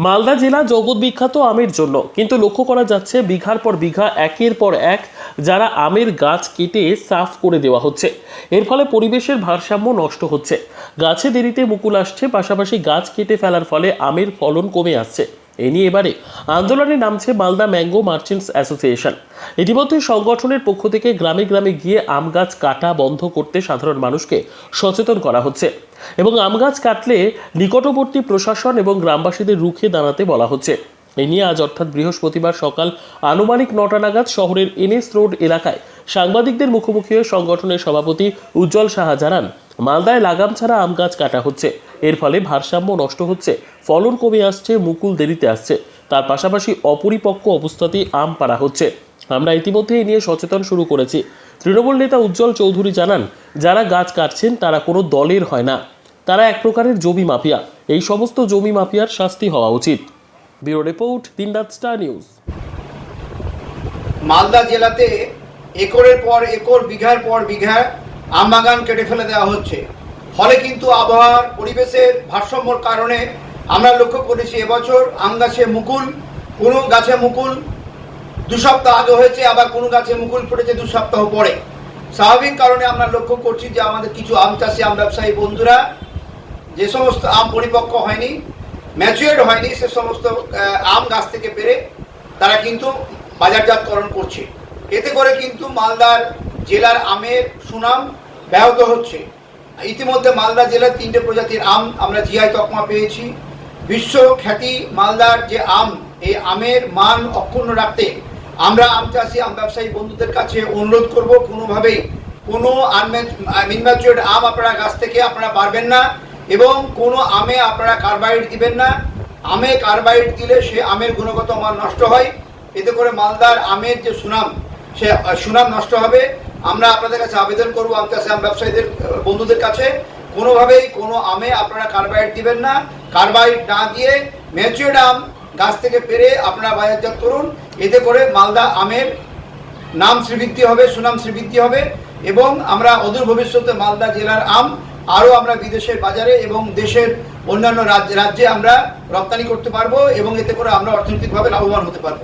মালদা জেলা জগৎ বিখ্যাত আমের জন্য, কিন্তু লক্ষ্য করা যাচ্ছে বিঘার পর বিঘা একের পর এক যারা আমের গাছ কেটে সাফ করে দেওয়া হচ্ছে। এর ফলে পরিবেশের ভারসাম্য নষ্ট হচ্ছে, গাছে দেরিতে মুকুল আসছে, পাশাপাশি গাছ কেটে ফেলার ফলে আমের ফলন কমে আসছে। এ নিয়ে এবারে আন্দোলনে নামছে মালদা ম্যাঙ্গো মার্চেন্টস অ্যাসোসিয়েশন। ইতিমধ্যে সংগঠনের পক্ষ থেকে গ্রামে গ্রামে গিয়ে আম গাছ কাটা বন্ধ করতে সাধারণ মানুষকে সচেতন করা হচ্ছে এবং আম গাছ কাটলে নিকটবর্তী প্রশাসন এবং গ্রামবাসীদের রুখে দাঁড়াতে বলা হচ্ছে। এই নিয়ে আজ অর্থাৎ বৃহস্পতিবার সকাল আনুমানিক 9টা নাগাদ শহরের এনএস রোড এলাকায় সাংবাদিকদের মুখোমুখি হয়ে সংগঠনের সভাপতি উজ্জ্বল সাহা জানান, মালদায় লাগাম ছাড়া আম গাছ কাটা হচ্ছে, এর ফলে ভারসাম্য নষ্ট হচ্ছে, ফলন কমে আসছে, মুকুল দেরিতে আসছে, তার পাশাপাশি অপরিপক্ক অবস্থাতেই আম পাড়া হচ্ছে। আমরা ইতিমধ্যে এই নিয়ে সচেতন শুরু করেছি। তৃণমূল নেতা উজ্জ্বল চৌধুরী জানান, যারা গাছ কাটছেন তারা কোনো দলের হয় না, তারা এক প্রকারের জমি মাফিয়া। এই সমস্ত জমি মাফিয়ার শাস্তি হওয়া উচিত। ব্যুরো রিপোর্ট, দিনরাত স্টার নিউজ। মালদা জেলাতে একরের পর একর, বিঘার পর বিঘা আম বাগান কেটে ফেলে দেওয়া হচ্ছে। ফলে কিন্তু আবহাওয়ার পরিবেশের ভারসাম্যর কারণে আমরা লক্ষ্য করেছি এবছর আম গাছে মুকুল, কোনো গাছে মুকুল 2 সপ্তাহ আগে হয়েছে, আবার কোনো গাছে মুকুল ফুটেছে 2 সপ্তাহ পরে। স্বাভাবিক কারণে আমরা লক্ষ্য করছি যে আমাদের কিছু আম চাষি, আম ব্যবসায়ী বন্ধুরা যে সমস্ত আম পরিপক্ক হয়নি, ম্যাচুয়ার্ড হয়নি, সে সমস্ত আম গাছ থেকে পেরে তারা কিন্তু বাজারজাতকরণ করছে। এতে করে কিন্তু মালদার জেলার আমের সুনাম ব্যাহত হচ্ছে। ইতিমধ্যে মালদা জেলার 3টে প্রজাতির আম আমরা জিআই তকমা পেয়েছি। বিশ্ব খ্যাতি মালদার যে আম, এই আমের মান অক্ষুণ্ণ রাখতে আমরা আম চাষি, আম ব্যবসায়ী বন্ধুদের কাছে অনুরোধ করব, কোনোভাবেই কোনো ইনম্যাচুয়ার্ড আম আপনারা গাছ থেকে আপনারা পারবেন না এবং কোনো আমে আপনারা কার্বাইড দিবেন না। আমে কার্বাইড দিলে সে আমের গুণগত মান নষ্ট হয়, এতে করে মালদার আমের যে সুনাম, সে সুনাম নষ্ট হবে। আমরা আপনাদের কাছে আবেদন করবো, আম চাষি, আম ব্যবসায়ীদের বন্ধুদের কাছে, কোনোভাবেই কোনো আমে আপনারা কার্বাইড দিবেন না। কার্বাইড না দিয়ে ম্যাচুয়ার্ড আম গাছ থেকে পেরে আপনারা বাজারজাত করুন। এতে করে মালদা আমের নাম শ্রীবৃদ্ধি হবে, সুনাম শ্রীবৃদ্ধি হবে এবং আমরা অদূর ভবিষ্যতে মালদা জেলার আম আরও আমরা বিদেশের বাজারে এবং দেশের অন্যান্য রাজ্যে আমরা রপ্তানি করতে পারবো এবং এতে করে আমরা অর্থনৈতিকভাবে লাভবান হতে পারবো।